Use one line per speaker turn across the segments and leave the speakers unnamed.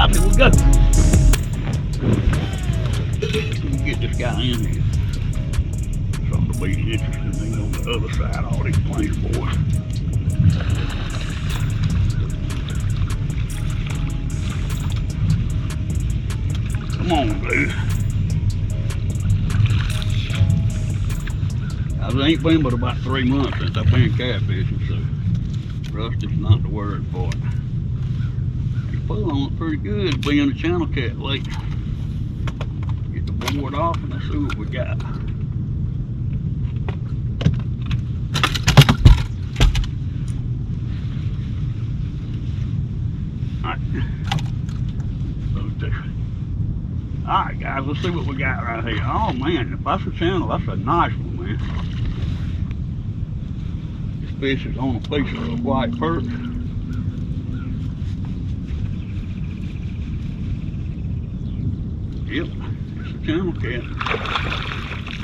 out. Here we go. Let me get this guy in here. Something to be interesting thing on the other side. All these planer boys. Come on, dude. It ain't been but about 3 months since I've been catfishing, so Rusty's not the word for it. He's pulling on it pretty good being a channel cat lake. Get the board off and let's see what we got. Alright guys, let's see what we got right here. Oh man, if that's a channel, that's a nice one, man. This fish is on a piece of white perch. Yep, it's a channel cat.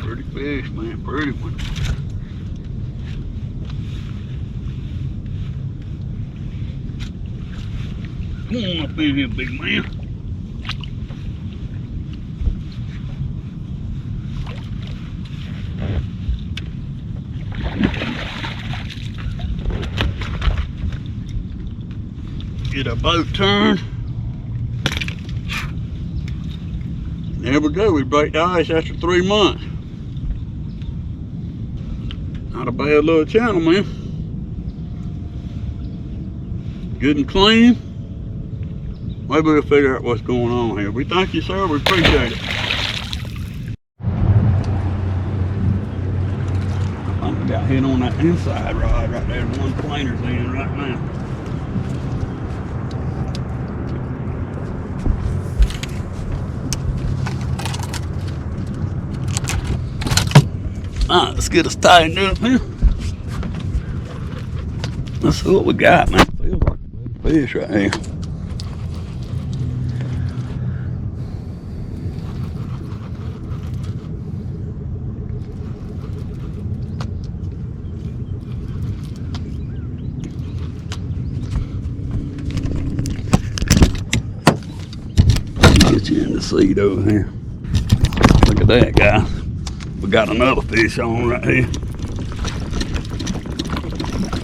Pretty fish, man, pretty one. Come on up in here, big man. Get a boat turned. There we go, we break the ice after 3 months. Not a bad little channel, man. Good and clean. Maybe we'll figure out what's going on here. We thank you, sir, we appreciate it. I think we got hit on that inside rod right there. One planer's in right now. Alright, let's get us tightened up here. Let's see what we got, man. Feels like a better fish right here. Get you in the seat over here. Look at that, guy. We got another fish on right here.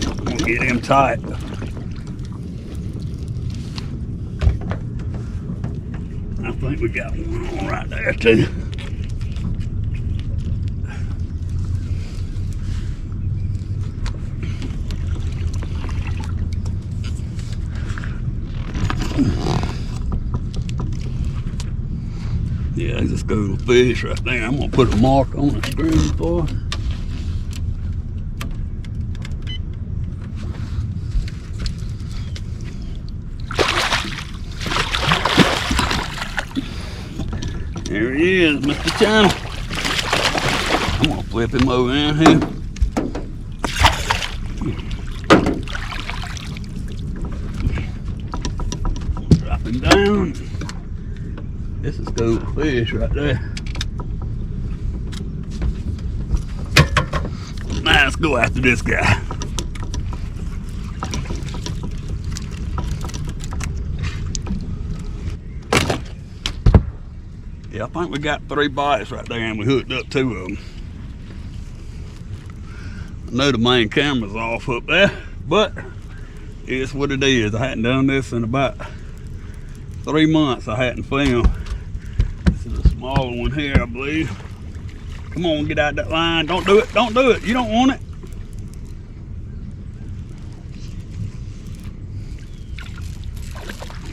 I'm gonna get him tight. I think we got one on right there too. Yeah, there's this good little fish right there. I'm gonna put a mark on the screen for it. There he is, Mr. Channel. I'm gonna flip him over in here. Drop him down. This is good fish right there. Now let's go after this guy. Yeah, I think we got 3 bites right there and we hooked up 2 of them. I know the main camera's off up there, but it's what it is. I hadn't done this in about 3 months. I hadn't filmed. This is a smaller one here, I believe. Come on, get out that line. Don't do it, don't do it. You don't want it.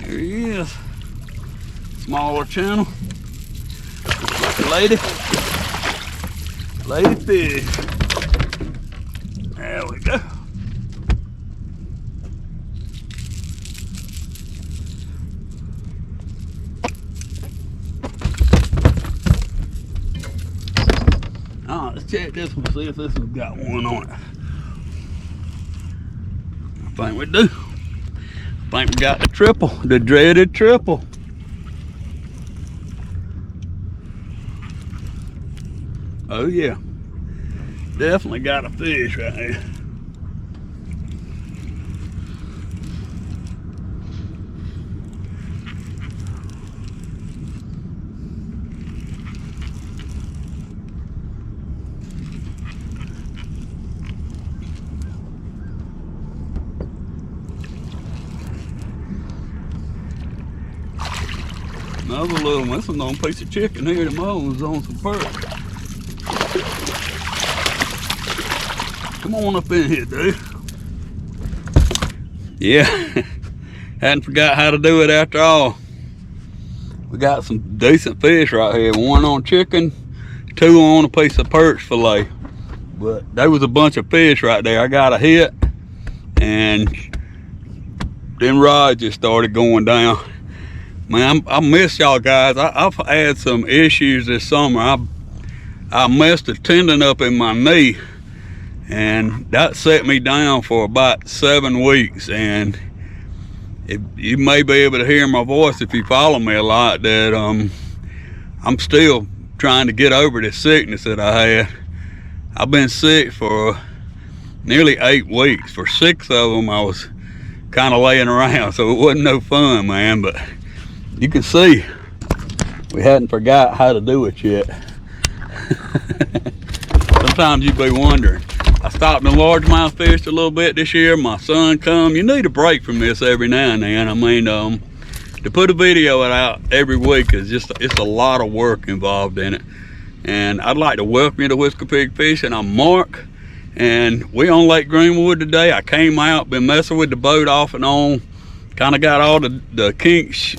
There he is. Smaller channel. Looks like a lady fish. There we go. Oh, let's check this one, see if this one's got one on it. I think we do. I think we got the triple, the dreaded triple. Oh yeah, definitely got a fish right here. Another little one. This one's on a piece of chicken here. The other one's on some perch. Come on up in here, dude. Yeah, hadn't forgot how to do it after all. We got some decent fish right here. One on chicken, two on a piece of perch fillet. But there was a bunch of fish right there. I got a hit, and then rods just started going down. Man, I miss y'all guys. I've had some issues this summer. I messed a tendon up in my knee, and that set me down for about 7 weeks. And you may be able to hear my voice if you follow me a lot, that I'm still trying to get over this sickness that I had. I've been sick for nearly 8 weeks. For 6 of them, I was kind of laying around, so it wasn't no fun, man. But you can see we hadn't forgot how to do it yet. Sometimes you be wondering. I stopped and largemouth fished a little bit this year. My son come. You need a break from this every now and then. I mean, to put a video out every week is it's a lot of work involved in it. And I'd like to welcome you to Whisker Pig Fishing. I'm Mark, and we on Lake Greenwood today. I came out, been messing with the boat off and on, kind of got all the kinks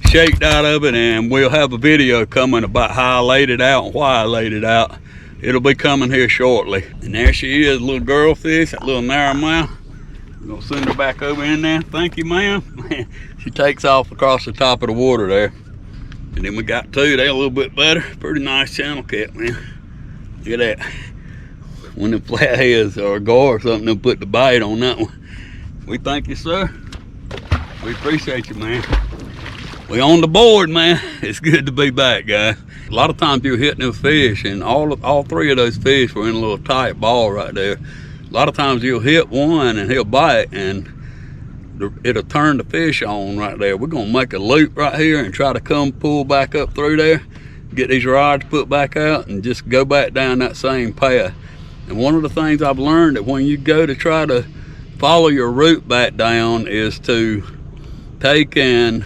shaked out of it, and we'll have a video coming about how I laid it out and why I laid it out. It'll be coming here shortly. And there she is, little girl fish, that little narrowmouth. I'm gonna send her back over in there. Thank you, ma'am. She takes off across the top of the water there. And then we got two, they're a little bit better. Pretty nice channel cat, man. Look at that. One of them flatheads or a gar or something, they'll put the bite on that one. We thank you, sir. We appreciate you, man. We on the board, man. It's good to be back, guys. A lot of times you're hitting those fish, and all 3 of those fish were in a little tight ball right there. A lot of times you'll hit one and he'll bite, and it'll turn the fish on right there. We're gonna make a loop right here and try to come pull back up through there, get these rods put back out, and just go back down that same path. And one of the things I've learned that when you go to try to follow your route back down is to take and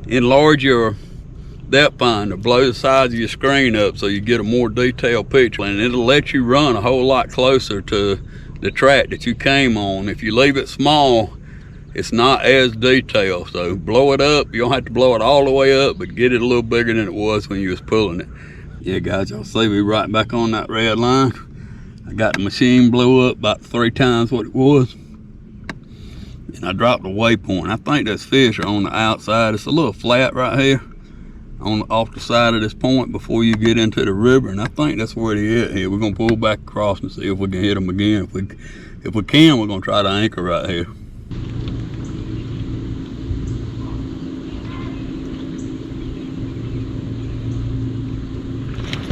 enlarge your depth finder, blow the size of your screen up so you get a more detailed picture, and it'll let you run a whole lot closer to the track that you came on. If you leave it small, it's not as detailed. So blow it up. You don't have to blow it all the way up, but get it a little bigger than it was when you was pulling it. Yeah, guys, y'all see we right back on that red line. I got the machine blew up about 3 times what it was, and I dropped the waypoint. I think those fish are on the outside. It's a little flat right here off the side of this point before you get into the river, and I think that's where they at here. We're gonna pull back across and see if we can hit them again. If we can, we're gonna try to anchor right here.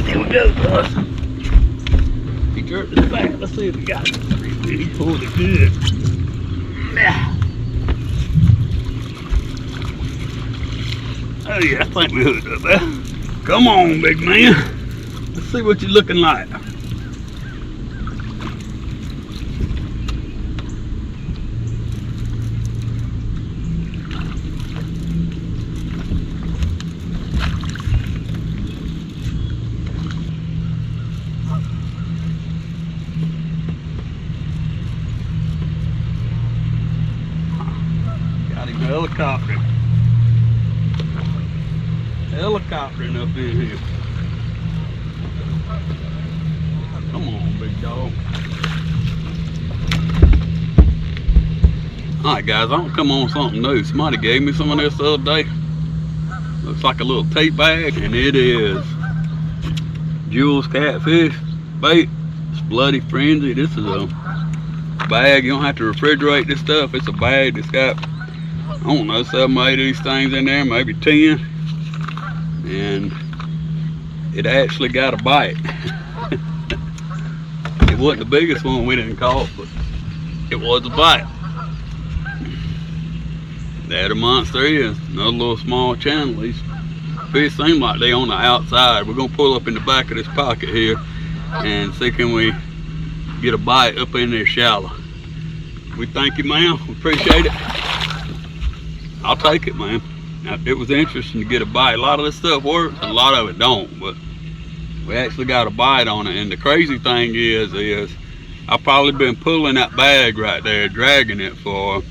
Here we go, guys. He jerked it back. Let's see if he got it. He pulled it good. Yeah. Oh yeah, I think we hooked up there. Come on, big man. Let's see what you're looking like. Got him helicoptering. Helicoptering up in here. Come on, big dog. Alright guys, I'm gonna come on something new. Somebody gave me some of this the other day. Looks like a little tape bag, and it is Jules catfish bait. It's Bloody Frenzy. This is a bag. You don't have to refrigerate this stuff. It's a bag that's got, I don't know, 7 or 8 of these things in there, maybe 10. And it actually got a bite. It wasn't the biggest one we didn't caught, but it was a bite. There the monster is. Another little small channel. These fish seem like they on the outside. We're gonna pull up in the back of this pocket here and see can we get a bite up in there shallow. We thank you, ma'am. We appreciate it. I'll take it, ma'am. Now, it was interesting to get a bite. A lot of this stuff works, and a lot of it don't, but we actually got a bite on it. And the crazy thing is I've probably been pulling that bag right there, dragging it for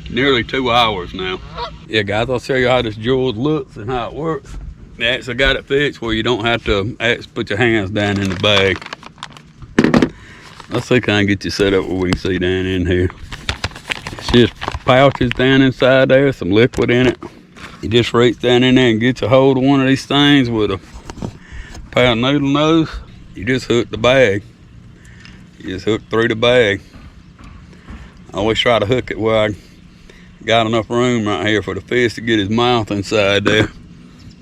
nearly 2 hours now. Yeah, guys, I'll show you how this jewel looks and how it works. They actually got it fixed where you don't have to actually put your hands down in the bag. Let's see, kind of get you set up where we can see down in here. It's just pouches down inside there, some liquid in it. You just reach down in there and get a hold of one of these things with a pair of noodle nose. You just hook the bag. You just hook through the bag. I always try to hook it where I got enough room right here for the fish to get his mouth inside there.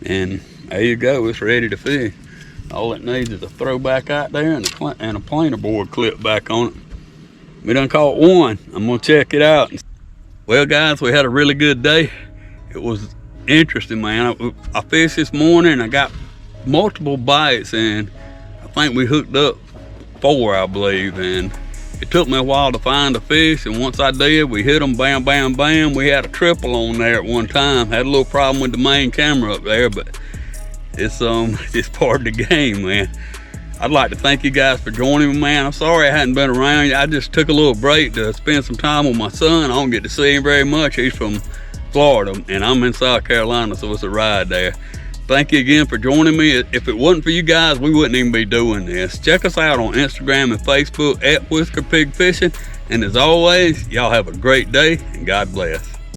And there you go, it's ready to fish. All it needs is a throw back out there and a planer board clip back on it. We done caught one. I'm gonna check it out. Well guys, we had a really good day. It was interesting, man. I fished this morning and I got multiple bites, and I think we hooked up 4, I believe, and it took me a while to find a fish, and once I did, we hit them, bam, bam, bam. We had a triple on there at one time. Had a little problem with the main camera up there, but it's part of the game, man. I'd like to thank you guys for joining me, man. I'm sorry I hadn't been around. I just took a little break to spend some time with my son. I don't get to see him very much. He's from Florida, and I'm in South Carolina, so it's a ride there. Thank you again for joining me. If it wasn't for you guys, we wouldn't even be doing this. Check us out on Instagram and Facebook at Whisker Pig Fishing. And as always, y'all have a great day and God bless.